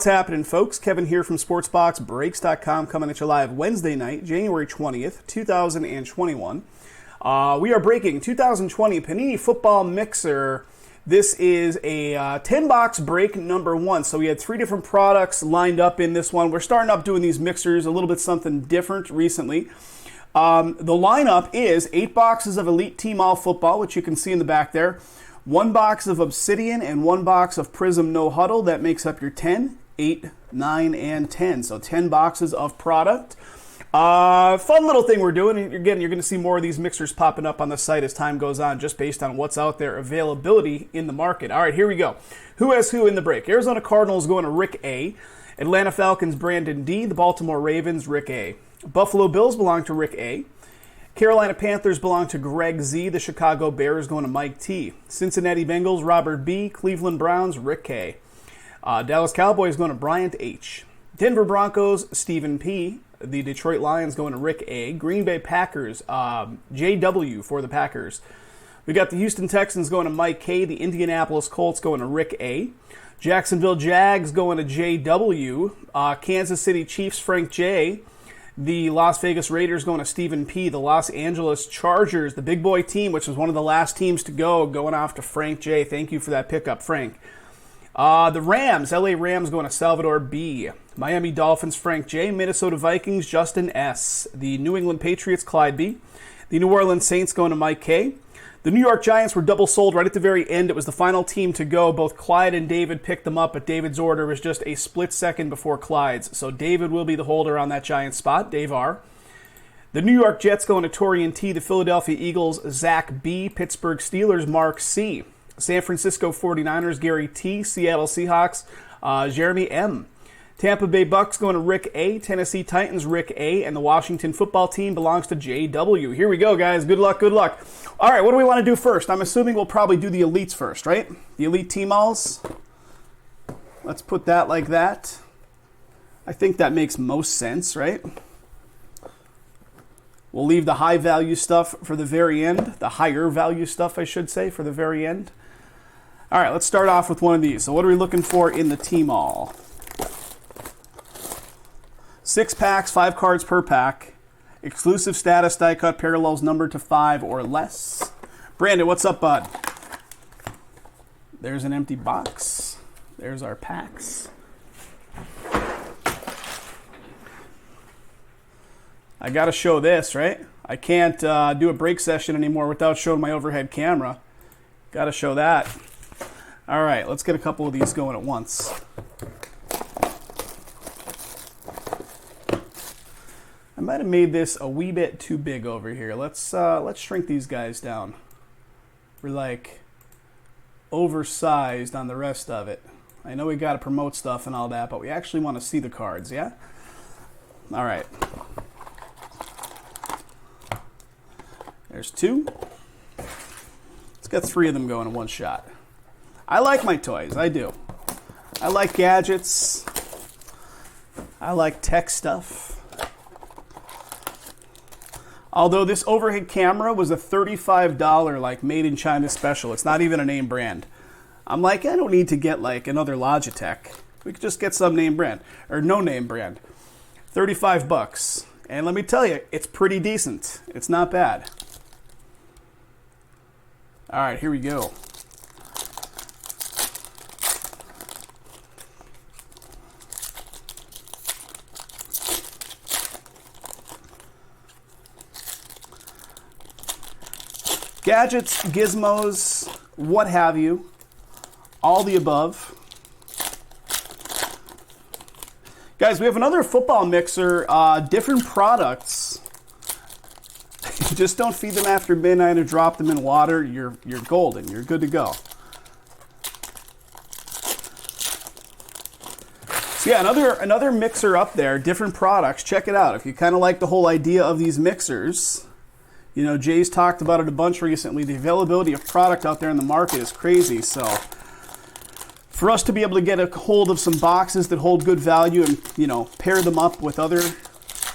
What's happening, folks? Kevin here from SportsBoxBreaks.com, coming at you live Wednesday night, January 20th, 2021. We are breaking 2020 Panini Football Mixer. This is a 10-box break number 1. So we had 3 different products lined up in this one. We're starting up doing these mixers a little bit something different recently. The lineup is 8 boxes of Elite Team All Football, which you can see in the back there. 1 box of Obsidian and 1 box of Prism No Huddle. That makes up your 10, 8, 9, and 10. So 10 boxes of product. Fun little thing we're doing. Again, you're going to see more of these mixers popping up on the site as time goes on, just based on what's out there, availability in the market. All right, here we go. Who has who in the break? Arizona Cardinals going to Rick A. Atlanta Falcons, Brandon D. The Baltimore Ravens, Rick A. Buffalo Bills belong to Rick A. Carolina Panthers belong to Greg Z. The Chicago Bears going to Mike T. Cincinnati Bengals, Robert B. Cleveland Browns, Rick K. Dallas Cowboys going to Bryant H. Denver Broncos, Stephen P. The Detroit Lions going to Rick A. Green Bay Packers, JW for the Packers. We got the Houston Texans going to Mike K. The Indianapolis Colts going to Rick A. Jacksonville Jags going to JW. Kansas City Chiefs, Frank J. The Las Vegas Raiders going to Stephen P. The Los Angeles Chargers, the big boy team, which was one of the last teams to go, going off to Frank J. Thank you for that pickup, Frank. The Rams, LA Rams going to Salvador B. Miami Dolphins, Frank J. Minnesota Vikings, Justin S. The New England Patriots, Clyde B. The New Orleans Saints going to Mike K. The New York Giants were double sold right at the very end. It was the final team to go. Both Clyde and David picked them up, but David's order was just a split second before Clyde's. So David will be the holder on that Giants spot, Dave R. The New York Jets going to Torian T. The Philadelphia Eagles, Zach B. Pittsburgh Steelers, Mark C. San Francisco 49ers, Gary T. Seattle Seahawks, Jeremy M. Tampa Bay Bucks going to Rick A. Tennessee Titans, Rick A. And the Washington football team belongs to JW. Here we go, guys. Good luck, good luck. All right, what do we want to do first? I'm assuming we'll probably do the Elites first, right? The Elite Team Alls. Let's put that like that. I think that makes most sense, right? We'll leave the high value stuff for the very end. The higher value stuff, I should say, for the very end. All right, let's start off with one of these. So what are we looking for in the Team All? 6 packs, 5 cards per pack. Exclusive status, die cut, parallels numbered to 5 or less. Brandon, what's up, bud? There's an empty box. There's our packs. I got to show this, right? I can't do a break session anymore without showing my overhead camera. Got to show that. All right, let's get a couple of these going at once. I might have made this a wee bit too big over here. Let's shrink these guys down. We're like oversized on the rest of it. I know we got to promote stuff and all that, but we actually want to see the cards, yeah? All right. There's 2. Let's get 3 of them going in one shot. I like my toys, I do. I like gadgets. I like tech stuff. Although this overhead camera was a $35 like made in China special. It's not even a name brand. I'm like, I don't need to get like another Logitech. We could just get some name brand or no name brand. 35 bucks. And let me tell you, it's pretty decent. It's not bad. All right, here we go. Gadgets, gizmos, what have you, all the above. Guys, we have another football mixer, different products. Just don't feed them after midnight or drop them in water. You're golden. You're good to go. So yeah, another mixer up there, different products. Check it out. If you kind of like the whole idea of these mixers, you know, Jay's talked about it a bunch recently. The availability of product out there in the market is crazy. So for us to be able to get a hold of some boxes that hold good value and, you know, pair them up with other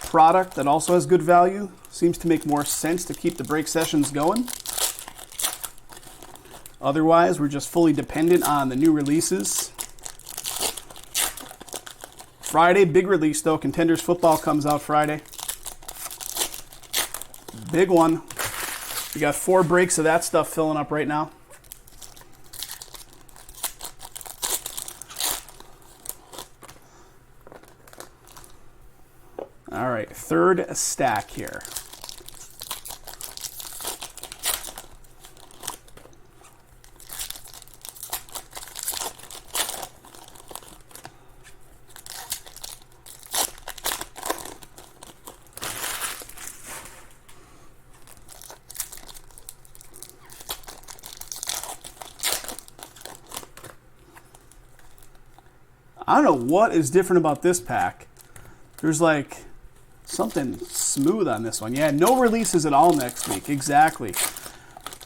product that also has good value seems to make more sense to keep the break sessions going. Otherwise, we're just fully dependent on the new releases. Friday, big release though. Contenders football comes out Friday. Big one. We got 4 breaks of that stuff filling up right now. All right, third stack here. I don't know what is different about this pack. There's like something smooth on this one. Yeah, no releases at all next week. Exactly.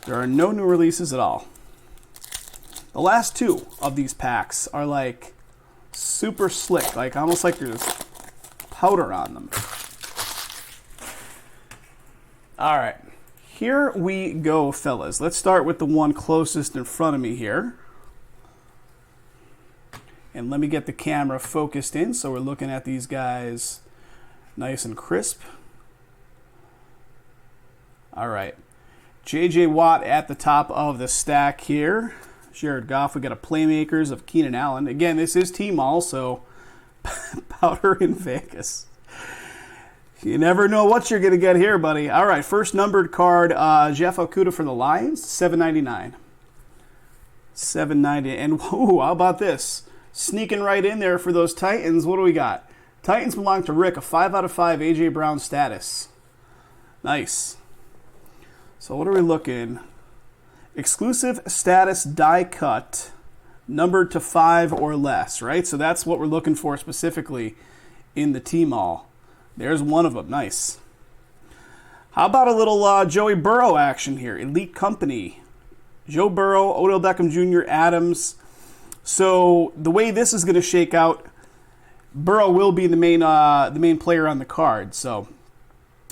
There are no new releases at all. The last 2 of these packs are like super slick, like almost like there's powder on them. All right, here we go, fellas. Let's start with the one closest in front of me here. And let me get the camera focused in so we're looking at these guys nice and crisp. All right. J.J. Watt at the top of the stack here. Jared Goff. We got a Playmakers of Keenan Allen. Again, this is T-Mall, so powder in Vegas. You never know what you're going to get here, buddy. All right, first numbered card, Jeff Okudah for the Lions, $7.99. $7.90. And whoa, how about this? Sneaking right in there for those Titans. What do we got? Titans belong to Rick, a 5 out of 5 A.J. Brown status. Nice. So what are we looking? Exclusive status die cut, numbered to 5 or less, right? So that's what we're looking for specifically in the T-Mall. There's one of them. Nice. How about a little Joey Burrow action here? Elite Company. Joe Burrow, Odell Beckham Jr., Adams. So the way this is going to shake out, Burrow will be the main player on the card. So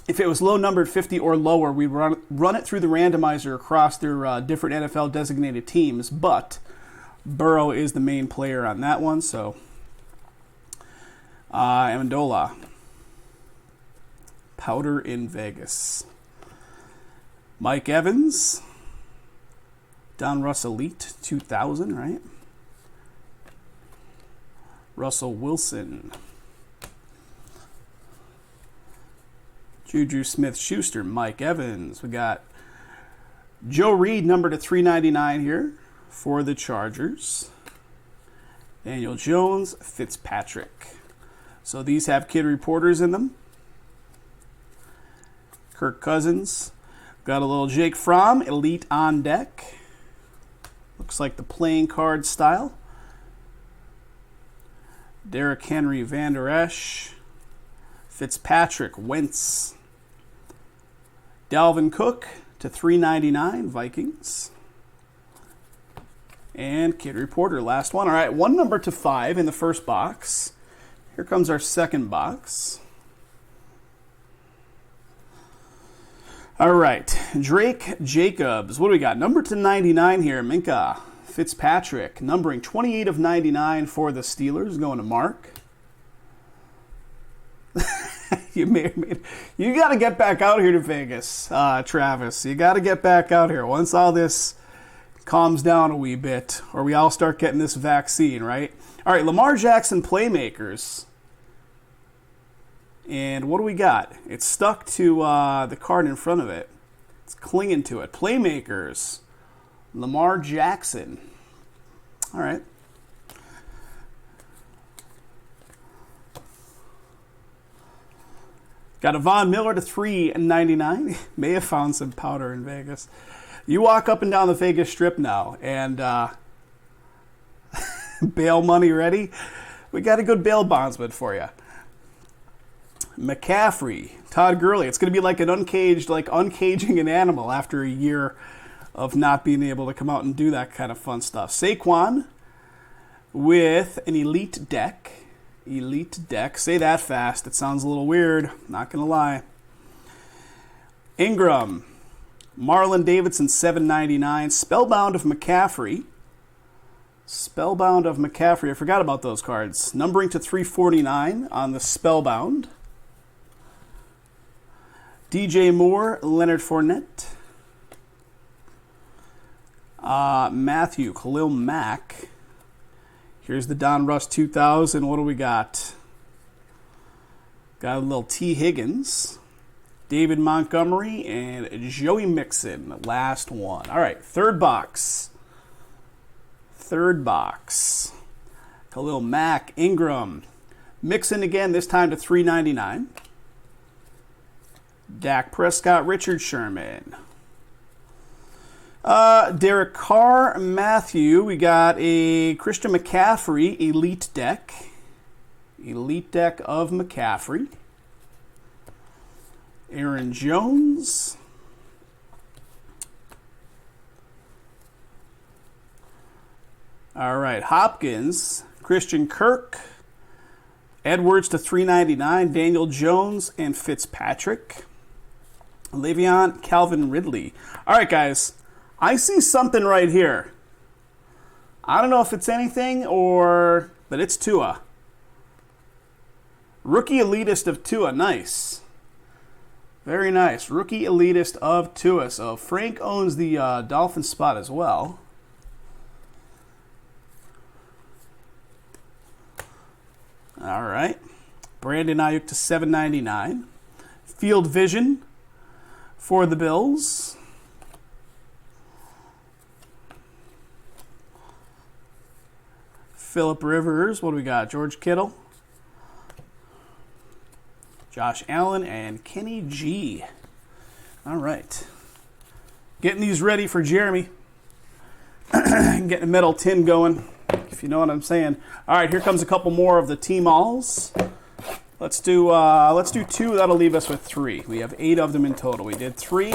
if it was low numbered 50 or lower, we run it through the randomizer across their different NFL designated teams. But Burrow is the main player on that one. So Amendola, powder in Vegas. Mike Evans, Donruss Elite 2000, right? Russell Wilson. Juju Smith-Schuster, Mike Evans. We got Joe Reed, numbered to 399 here for the Chargers. Daniel Jones, Fitzpatrick. So these have kid reporters in them. Kirk Cousins. Got a little Jake Fromm, Elite on deck. Looks like the playing card style. Derrick Henry, Van Der Esch. Fitzpatrick, Wentz. Dalvin Cook to 399, Vikings. And Kid Reporter, last one. All right, one number to 5 in the first box. Here comes our second box. All right, Drake Jacobs. What do we got? Number to 99 here, Minka Fitzpatrick. Numbering 28 of 99 for the Steelers, going to Mark. You got to get back out here to Vegas, Travis. You got to get back out here once all this calms down a wee bit, or we all start getting this vaccine, right? All right, Lamar Jackson Playmakers. And what do we got? It's stuck to the card in front of it. It's clinging to it. Playmakers. Lamar Jackson. All right. Got a Von Miller to $3.99. May have found some powder in Vegas. You walk up and down the Vegas Strip now, and bail money ready? We got a good bail bondsman for you. McCaffrey, Todd Gurley. It's going to be like an uncaged, like uncaging an animal after a year of not being able to come out and do that kind of fun stuff. Saquon with an elite deck. Elite deck. Say that fast. It sounds a little weird. Not going to lie. Ingram. Marlon Davidson, $7.99. Spellbound of McCaffrey. Spellbound of McCaffrey. I forgot about those cards. Numbering to 349 on the Spellbound. DJ Moore, Leonard Fournette. Matthew, Khalil Mack. Here's the Don Russ 2000. What do we got? Got a little T. Higgins, David Montgomery, and Joey Mixon. The last one. All right, third box. Third box. Khalil Mack, Ingram. Mixon again, this time to $3.99. Dak Prescott, Richard Sherman. Derek Carr, Matthew. We got a Christian McCaffrey Elite Deck. Elite Deck of McCaffrey. Aaron Jones. All right, Hopkins, Christian Kirk, Edwards to $3.99, Daniel Jones, and Fitzpatrick. Le'Veon, Calvin Ridley. All right, guys, I see something right here. I don't know if it's anything but it's Tua. Rookie Elitist of Tua, nice. Very nice, Rookie Elitist of Tua. So Frank owns the Dolphins spot as well. All right, Brandon Ayuk to $7.99. Field Vision for the Bills. Phillip Rivers, what do we got? George Kittle, Josh Allen, and Kenny G. All right, getting these ready for Jeremy. Getting a metal tin going, if you know what I'm saying. All right, here comes a couple more of the team alls. Let's do 2. That'll leave us with 3. We have 8 of them in total. We did 3.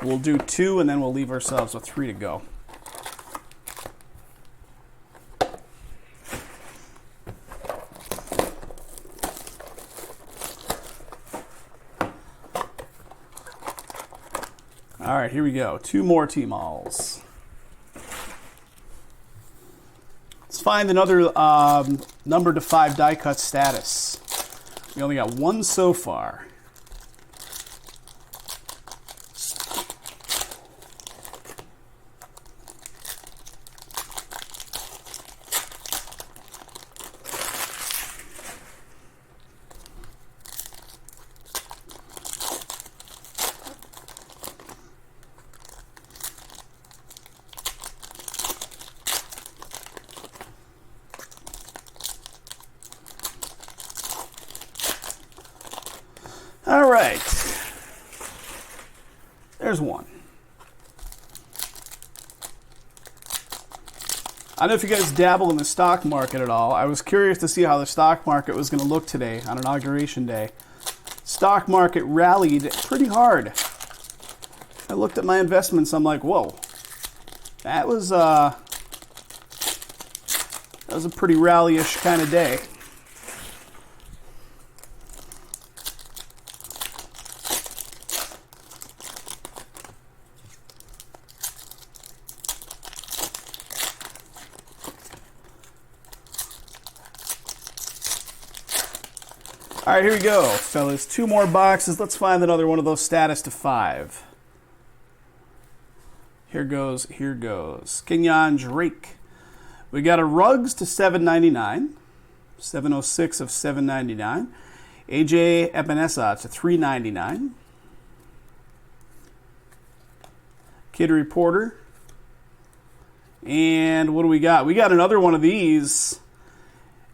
We'll do 2, and then we'll leave ourselves with 3 to go. All right, here we go. 2 more team alls. Let's find another number to 5 die cut status. We only got 1 so far. All right, there's 1. I don't know if you guys dabble in the stock market at all. I was curious to see how the stock market was going to look today on Inauguration Day. Stock market rallied pretty hard. I looked at my investments. I'm like, whoa, that was a pretty rally-ish kind of day. All right, here we go, fellas. 2 more boxes. Let's find another one of those status to 5. Here goes. Kenyon Drake. We got a Ruggs to $7.99. 706 of $7.99. AJ Epinesa to $3.99. Kid Reporter. And what do we got? We got another one of these.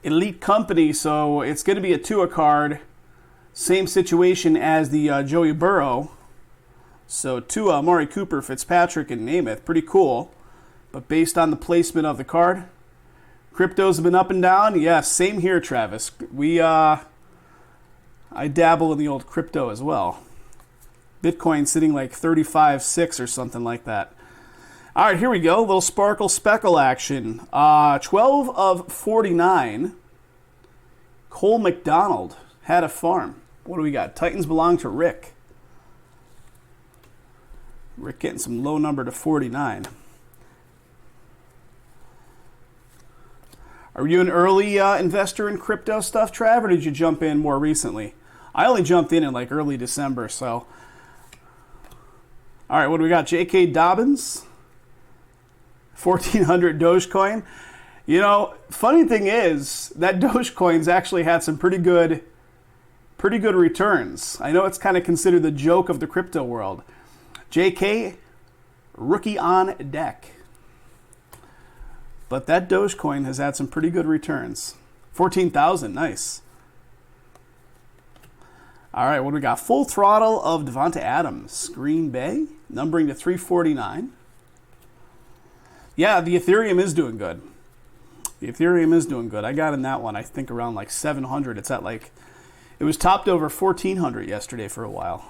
Elite Company, so it's going to be a Tua card. Same situation as the Joey Burrow. So Tua, Amari Cooper, Fitzpatrick, and Namath. Pretty cool. But based on the placement of the card, cryptos have been up and down. Yeah, same here, Travis. I dabble in the old crypto as well. Bitcoin sitting like 35.6 or something like that. All right, here we go. A little sparkle speckle action. 12 of 49. Cole McDonald had a farm. What do we got? Titans belong to Rick. Rick getting some low number to 49. Are you an early investor in crypto stuff, Trav, or did you jump in more recently? I only jumped in like early December, so. All right, what do we got? J.K. Dobbins, 1,400 Dogecoin. You know, funny thing is that Dogecoin's actually had some pretty good returns. I know it's kind of considered the joke of the crypto world. J.K., rookie on deck. But that Dogecoin has had some pretty good returns. 14,000, nice. All right, what do we got? Full throttle of Devonta Adams, Green Bay, numbering to 349. Yeah, the Ethereum is doing good. The Ethereum is doing good. I got in that one, I think, around like 700. It's at like, it was topped over 1,400 yesterday for a while.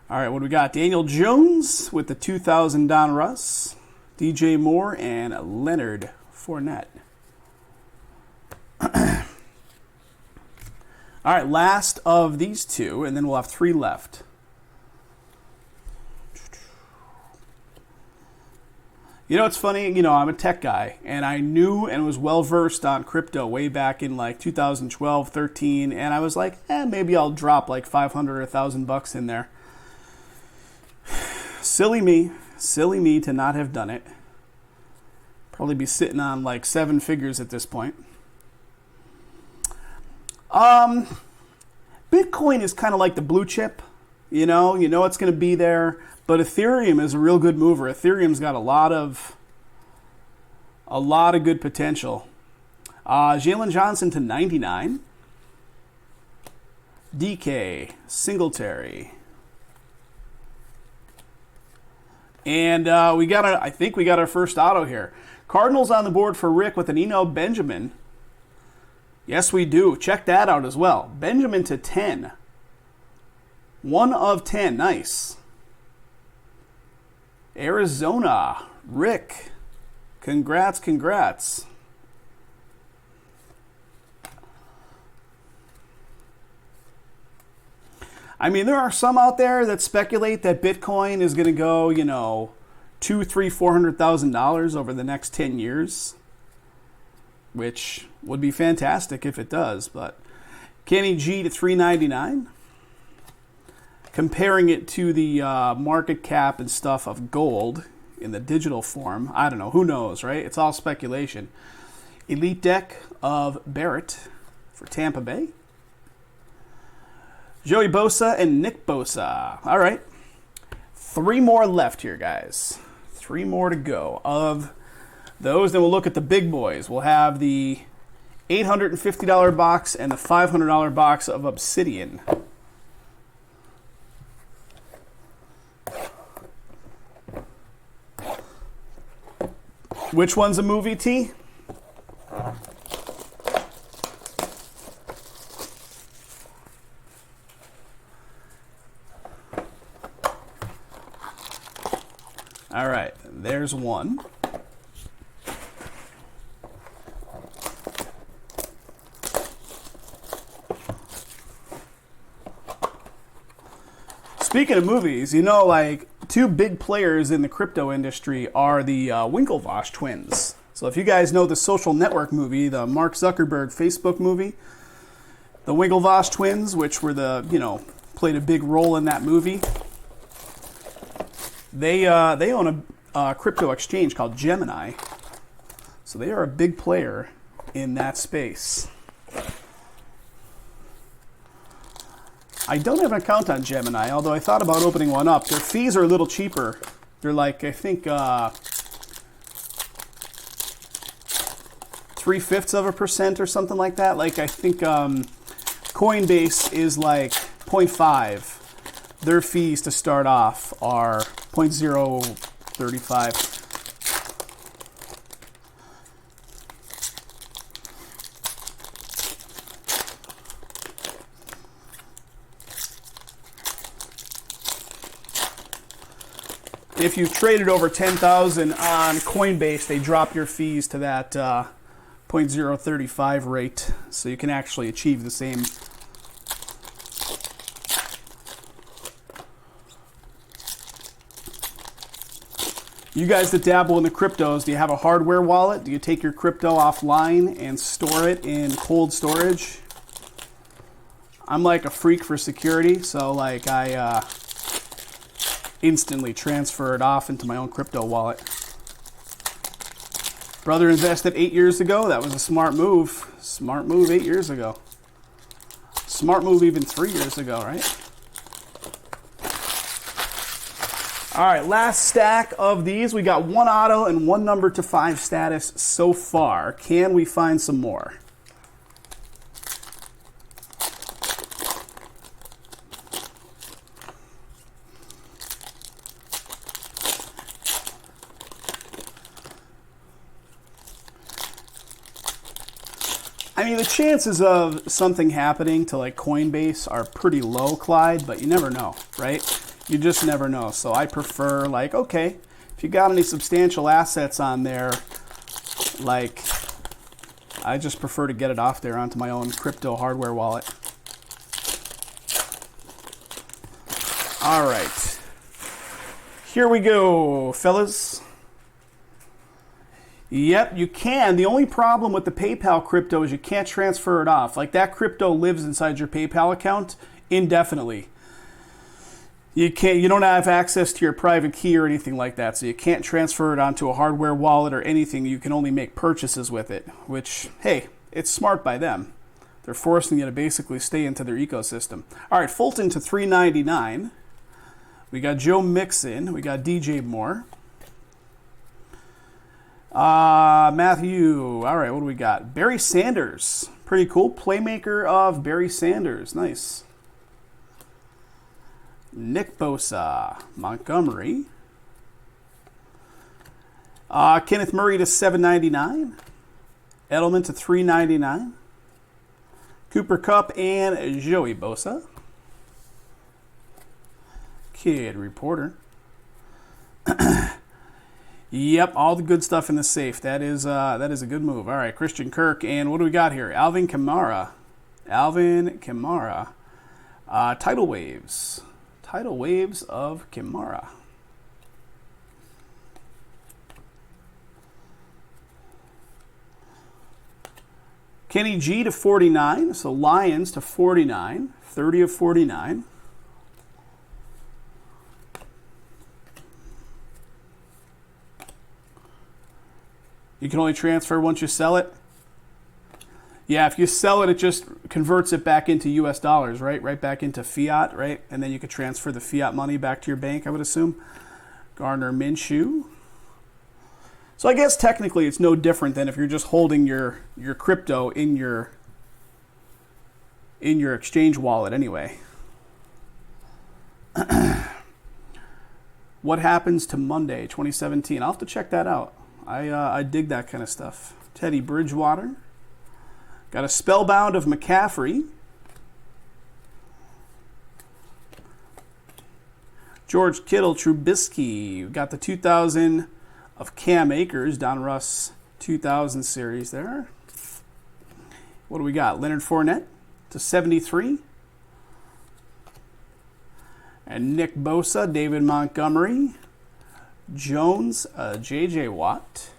All right, what do we got? Daniel Jones with the 2,000 Don Russ, DJ Moore, and Leonard Fournette. All right, last of these two, and then we'll have 3 left. You know, it's funny, you know, I'm a tech guy, and I knew and was well-versed on crypto way back in like 2012, 13, and I was like, maybe I'll drop like 500 or 1,000 bucks in there. Silly me to not have done it. Probably be sitting on like 7 figures at this point. Bitcoin is kind of like the blue chip, you know it's going to be there, but Ethereum is a real good mover. Ethereum's got a lot of good potential. Jalen Johnson to 99. DK, Singletary. And I think we got our first auto here. Cardinals on the board for Rick with an Eno Benjamin. Yes, we do. Check that out as well. Benjamin to 10. 1 of 10. Nice. Arizona. Rick. Congrats. I mean, there are some out there that speculate that Bitcoin is going to go, $200,000, $300,000, $400,000 over the next 10 years. Which would be fantastic if it does, but Kenny G to 399. Comparing it to the market cap and stuff of gold in the digital form, I don't know, who knows, right? It's all speculation. Elite deck of Barrett for Tampa Bay. Joey Bosa and Nick Bosa. All right. 3 more left here, guys. 3 more to go of those. Then we'll look at the big boys. We'll have the $850 box and the $500 box of Obsidian. Which one's a movie, T? All right, there's one. Speaking of movies, like 2 big players in the crypto industry are the Winklevoss twins. So if you guys know the Social Network movie, the Mark Zuckerberg Facebook movie, the Winklevoss twins, which were played a big role in that movie, they own a crypto exchange called Gemini. So they are a big player in that space. I don't have an account on Gemini, although I thought about opening one up. Their fees are a little cheaper. They're like, I think, 0.3% or something like that. Like, I think Coinbase is like 0.5. Their fees to start off are 0.035. If you've traded over 10,000 on Coinbase, they drop your fees to that 0.035 rate, so you can actually achieve the same. You guys that dabble in the cryptos, do you have a hardware wallet? Do you take your crypto offline and store it in cold storage? I'm like a freak for security, so like I instantly transfer it off into my own crypto wallet. Brother invested 8 years ago. That was a smart move. Smart move 8 years ago. Smart move even 3 years ago, right? All right, last stack of these. We got one auto and one number to 5 status so far. Can we find some more? I mean, the chances of something happening to like Coinbase are pretty low, Clyde, but you never know, right? You just never know. So I prefer like, okay, if you got any substantial assets on there, like I just prefer to get it off there onto my own crypto hardware wallet. All right. Here we go, fellas. Yep, you can. The only problem with the PayPal crypto is you can't transfer it off. Like that crypto lives inside your PayPal account indefinitely. You don't have access to your private key or anything like that, so you can't transfer it onto a hardware wallet or anything. You can only make purchases with it, which, hey, it's smart by them. They're forcing you to basically stay into their ecosystem. All right, Fulton to $3.99. We got Joe Mixon. We got DJ Moore. Matthew. All right, what do we got? Barry Sanders. Pretty cool. Playmaker of Barry Sanders. Nice. Nick Bosa. Montgomery. Kenneth Murray to $7.99. Edelman to $3.99. Cooper Kupp and Joey Bosa. Kid Reporter. Yep, all the good stuff in the safe. That is a good move. All right, Christian Kirk, and what do we got here? Alvin Kamara. Tidal Waves. Tidal Waves of Kamara. Kenny G to 49. So Lions to 49. 30 of 49. You can only transfer once you sell it. Yeah, if you sell it, it just converts it back into US dollars, right? Right back into fiat, right? And then you could transfer the fiat money back to your bank, I would assume. Gardner Minshew. So I guess technically it's no different than if you're just holding your crypto in your exchange wallet anyway. What happens to Monday, 2017? I'll have to check that out. I dig that kind of stuff. Teddy Bridgewater. Got a Spellbound of McCaffrey. George Kittle, Trubisky. Got the 2000 of Cam Akers, Don Russ 2000 series there. What do we got? Leonard Fournette to 73. And Nick Bosa, David Montgomery. Jones, J.J. Watt.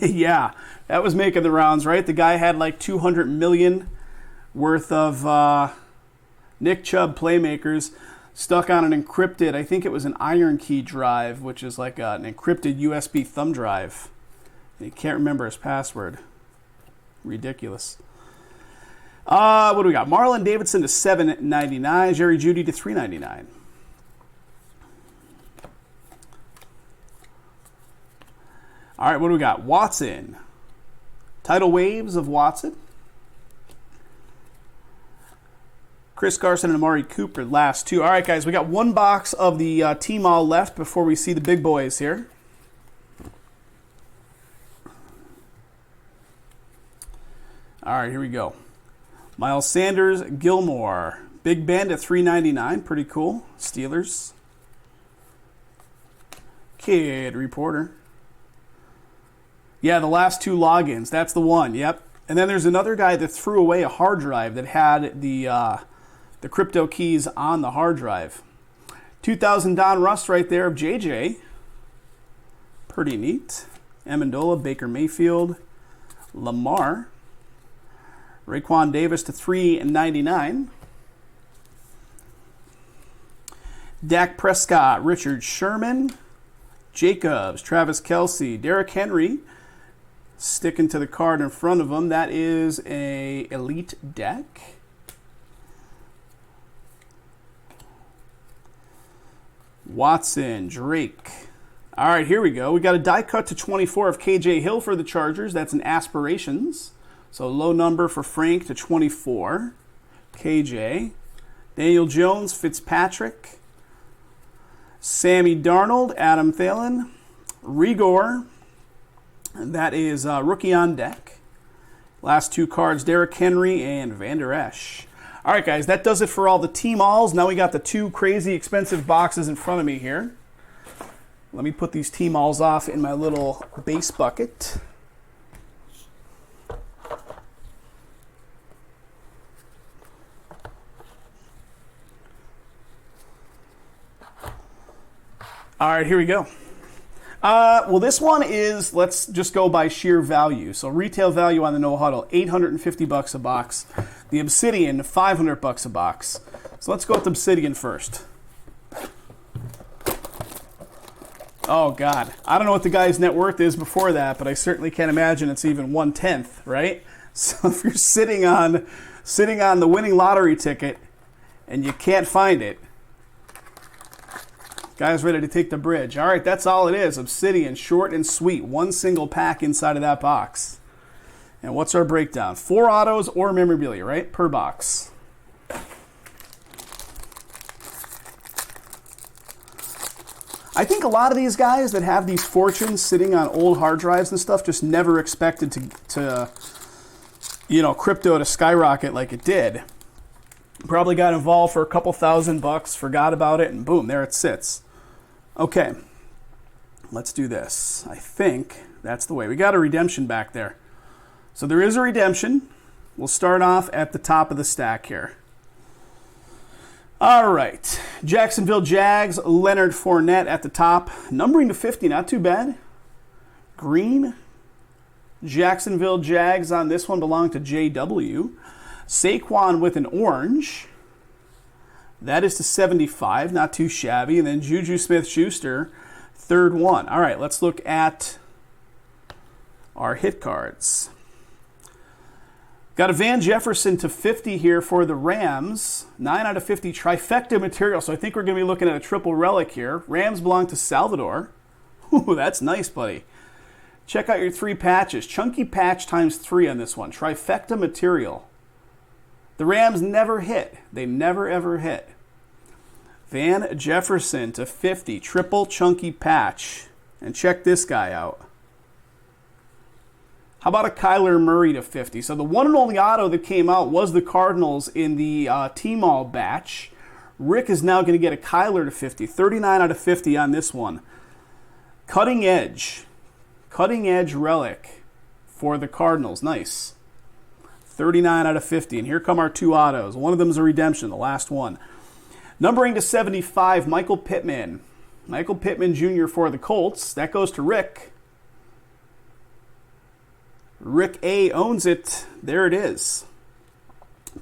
Yeah, that was making the rounds, right? The guy had like $200 million worth of Nick Chubb playmakers stuck on an encrypted, I think it was an Iron Key drive, which is like an encrypted USB thumb drive. And he can't remember his password. Ridiculous. What do we got? Marlon Davidson to $7.99. Jerry Jeudy to $3.99. All right, what do we got? Watson. Tidal Waves of Watson. Chris Carson and Amari Cooper, last two. All right, guys, we got one box of the team all left before we see the big boys here. All right, here we go. Miles Sanders, Gilmore. Big Ben at $3.99. Pretty cool. Steelers. Kid Reporter. Yeah, the last two logins. That's the one. Yep. And then there's another guy that threw away a hard drive that had the crypto keys on the hard drive. 2000 Don Russ right there of JJ. Pretty neat. Amendola, Baker Mayfield, Lamar. Raekwon Davis to 399. Dak Prescott, Richard Sherman, Jacobs, Travis Kelce, Derrick Henry, sticking to the card in front of him. That is a elite deck. Watson, Drake. All right, here we go. We got a die cut to 24 of KJ Hill for the Chargers. That's an Aspirations. So low number for Frank to 24. KJ. Daniel Jones, Fitzpatrick. Sammy Darnold, Adam Thielen. Rigor. That is rookie on deck. Last two cards, Derrick Henry and Van Der Esch. All right, guys, that does it for all the team alls. Now we got the two crazy expensive boxes in front of me here. Let me put these team alls off in my little base bucket. All right, here we go. Well, this one is, let's just go by sheer value. So retail value on the No Huddle, $850 a box. The Obsidian, $500 a box. So let's go with Obsidian first. Oh, God. I don't know what the guy's net worth is before that, but I certainly can't imagine it's even 1/10, right? So if you're sitting on the winning lottery ticket and you can't find it, guy's ready to take the bridge. All right, that's all it is. Obsidian, short and sweet. One single pack inside of that box. And what's our breakdown? 4 autos or memorabilia, right? Per box. I think a lot of these guys that have these fortunes sitting on old hard drives and stuff just never expected to crypto to skyrocket like it did. Probably got involved for a couple $1,000, forgot about it, and boom, there it sits. Okay, let's do this. I think that's the way. We got a redemption back there. So there is a redemption. We'll start off at the top of the stack here. All right, Jacksonville Jags, Leonard Fournette at the top. Numbering to 50, not too bad. Green. Jacksonville Jags on this one belong to JW. Saquon with an orange. That is to 75, not too shabby. And then Juju Smith-Schuster, third one. All right, let's look at our hit cards. Got a Van Jefferson to 50 here for the Rams. 9 out of 50 trifecta material. So I think we're going to be looking at a triple relic here. Rams belong to Salvador. Ooh, that's nice, buddy. Check out your 3 patches. Chunky patch times 3 on this one. Trifecta material. The Rams never hit. They never, ever hit. Van Jefferson to 50. Triple chunky patch. And check this guy out. How about a Kyler Murray to 50? So the one and only auto that came out was the Cardinals in the Team All batch. Rick is now going to get a Kyler to 50. 39 out of 50 on this one. Cutting edge relic for the Cardinals. Nice. 39 out of 50. And here come our 2 autos. One of them is a redemption, the last one. Numbering to 75, Michael Pittman. Michael Pittman Jr. for the Colts. That goes to Rick. Rick A owns it. There it is.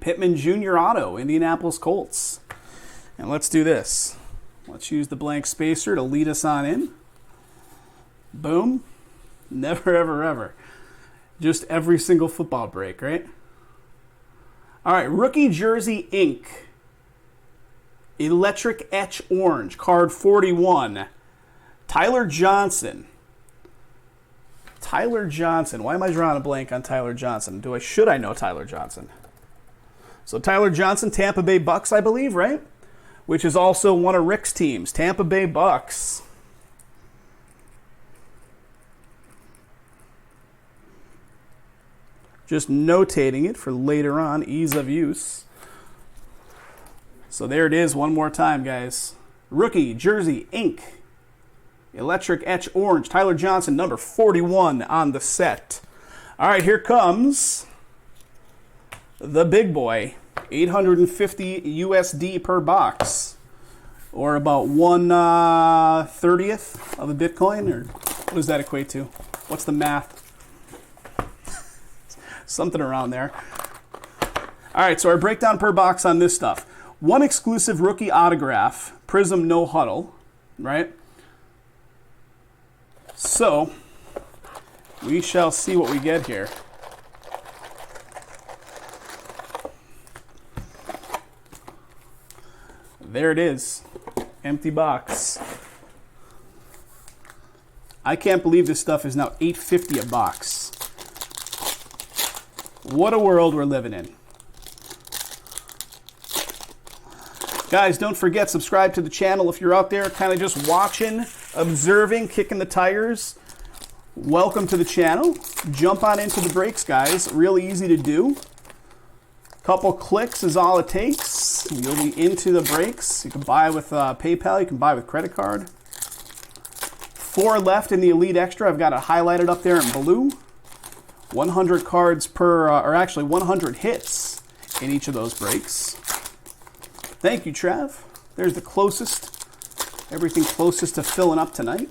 Pittman Jr. auto, Indianapolis Colts. And let's do this. Let's use the blank spacer to lead us on in. Boom. Never, ever, ever. Just every single football break, right? All right, rookie jersey ink. Electric etch orange, card 41. Tyler Johnson. Tyler Johnson. Why am I drawing a blank on Tyler Johnson? Should I know Tyler Johnson? So Tyler Johnson, Tampa Bay Bucks, I believe, right? Which is also one of Rick's teams, Tampa Bay Bucks. Just notating it for later on, ease of use. So there it is one more time, guys. Rookie jersey ink. Electric etch orange. Tyler Johnson, number 41 on the set. All right, here comes the big boy. $850 USD per box. or about 1/30th of a Bitcoin, or what does that equate to? What's the math? Something around there. All right, so our breakdown per box on this stuff. One exclusive rookie autograph, Prism No Huddle, right? So, we shall see what we get here. There it is. Empty box. I can't believe this stuff is now $8.50 a box. What a world we're living in. Guys, don't forget, subscribe to the channel if you're out there kind of just watching, observing, kicking the tires. Welcome to the channel. Jump on into the breaks, guys. Really easy to do. Couple clicks is all it takes. You'll be into the breaks. You can buy with PayPal. You can buy with credit card. 4 left in the Elite Extra. I've got it highlighted up there in blue. 100 cards per, or actually 100 hits in each of those breaks. Thank you, Trav. There's the closest. Everything closest to filling up tonight.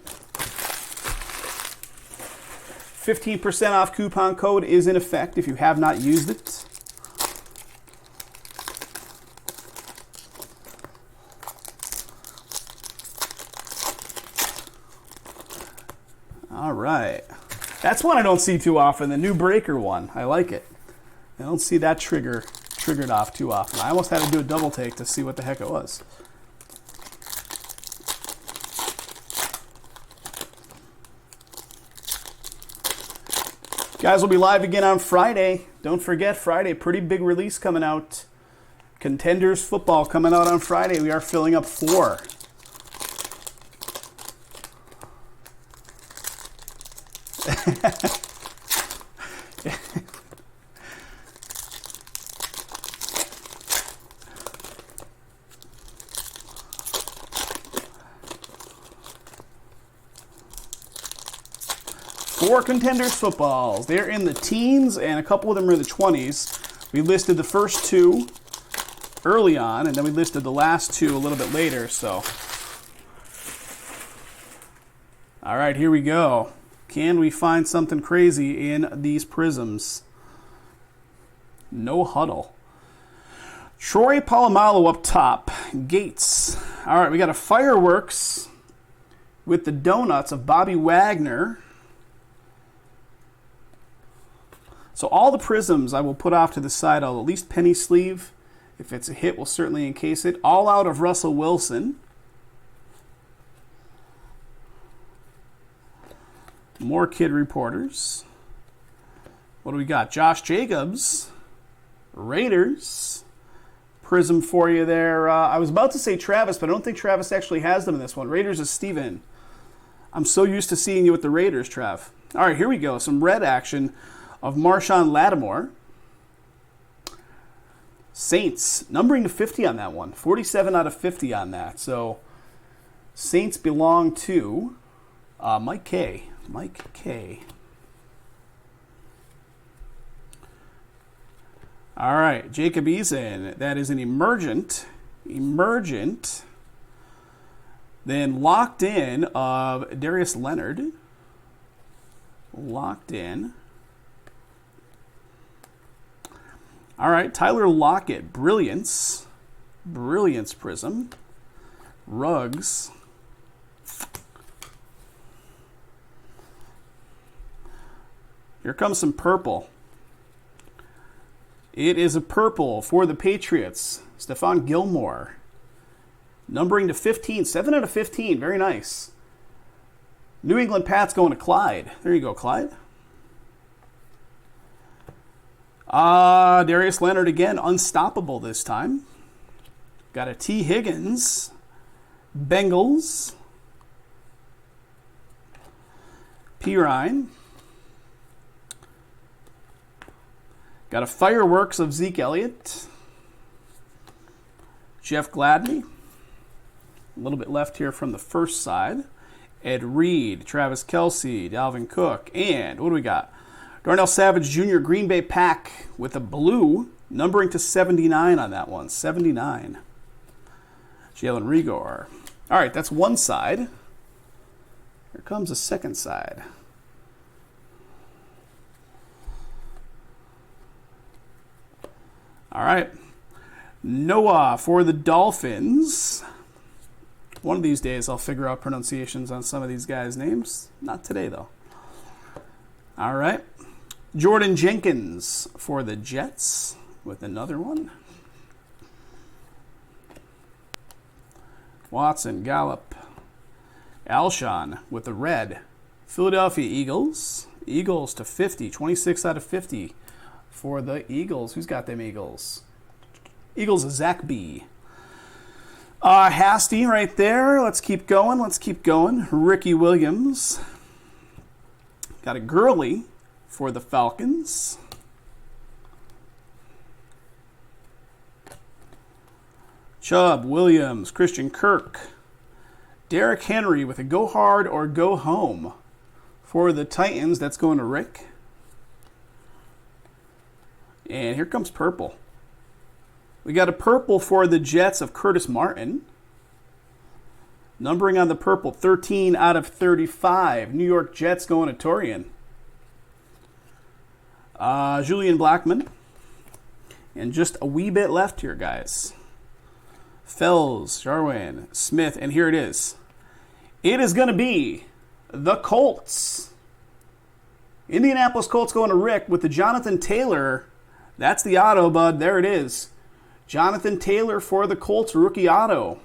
15% off coupon code is in effect if you have not used it. All right. That's one I don't see too often, the new breaker one. I like it. I don't see that triggered off too often. I almost had to do a double take to see what the heck it was. Guys, we'll be live again on Friday. Don't forget, Friday, pretty big release coming out. Contenders football coming out on Friday. We are filling up 4. Four Contenders footballs. They're in the teens, and a couple of them are in the 20s. We listed the first 2 early on, and then we listed the last 2 a little bit later. So, all right, here we go. Can we find something crazy in these prisms? No huddle. Troy Polamalu up top. Gates. All right, we got a fireworks with the donuts of Bobby Wagner. So all the prisms I will put off to the side. I'll at least penny sleeve. If it's a hit, we'll certainly encase it. All out of Russell Wilson. More kid reporters. What do we got? Josh Jacobs. Raiders. Prism for you there. I was about to say Travis, but I don't think Travis actually has them in this one. Raiders is Steven. I'm so used to seeing you with the Raiders, Trav. All right, here we go. Some red action of Marshawn Lattimore. Saints, numbering to 50 on that one. 47 out of 50 on that. So, Saints belong to Mike K. Mike K. All right, Jacob Eason. That is an emergent. Then locked in of Darius Leonard. Locked in. All right, Tyler Lockett, Brilliance Prism, Ruggs, here comes some purple. It is a purple for the Patriots, Stephon Gilmore, numbering to 15, 7 out of 15, very nice. New England Pats going to Clyde. There you go, Clyde. Darius Leonard again, unstoppable this time. Got a T. Higgins. Bengals. P. Ryan. Got a fireworks of Zeke Elliott. Jeff Gladney. A little bit left here from the first side. Ed Reed, Travis Kelce, Dalvin Cook, and what do we got? Darnell Savage Jr. Green Bay Pack with a blue, numbering to 79 on that one. 79. Jalen Rigor. All right, that's one side. Here comes the second side. All right. Noah for the Dolphins. One of these days I'll figure out pronunciations on some of these guys' names. Not today, though. All right. Jordan Jenkins for the Jets with another one. Watson, Gallup. Alshon with the red. Philadelphia Eagles. Eagles to 50. 26 out of 50 for the Eagles. Who's got them Eagles? Eagles, Zach B. Hasty right there. Let's keep going. Ricky Williams. Got a Gurley for the Falcons. Chubb, Williams, Christian Kirk. Derrick Henry with a go hard or go home for the Titans. That's going to Rick. And here comes purple. We got a purple for the Jets of Curtis Martin. Numbering on the purple, 13 out of 35. New York Jets going to Torian. Julian Blackmon. And just a wee bit left here, guys. Fells, Jarwin, Smith, and here it is. It is going to be the Colts. Indianapolis Colts going to Rick with the Jonathan Taylor. That's the auto, bud. There it is. Jonathan Taylor for the Colts, rookie auto.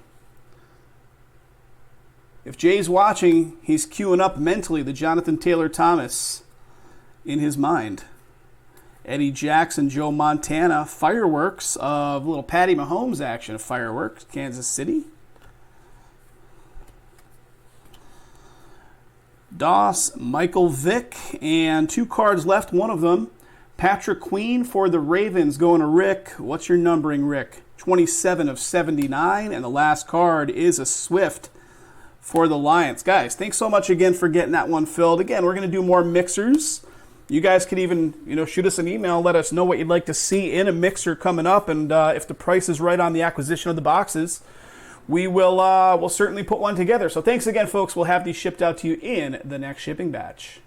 If Jay's watching, he's queuing up mentally the Jonathan Taylor Thomas in his mind. Eddie Jackson, Joe Montana, fireworks of little Patty Mahomes action of fireworks, Kansas City. Doss, Michael Vick, and 2 cards left, one of them. Patrick Queen for the Ravens going to Rick. What's your numbering, Rick? 27 of 79, and the last card is a Swift for the Lions. Guys, thanks so much again for getting that one filled. Again, we're going to do more mixers. You guys could even, shoot us an email, let us know what you'd like to see in a mixer coming up, and if the price is right on the acquisition of the boxes, we'll certainly put one together. So thanks again, folks. We'll have these shipped out to you in the next shipping batch.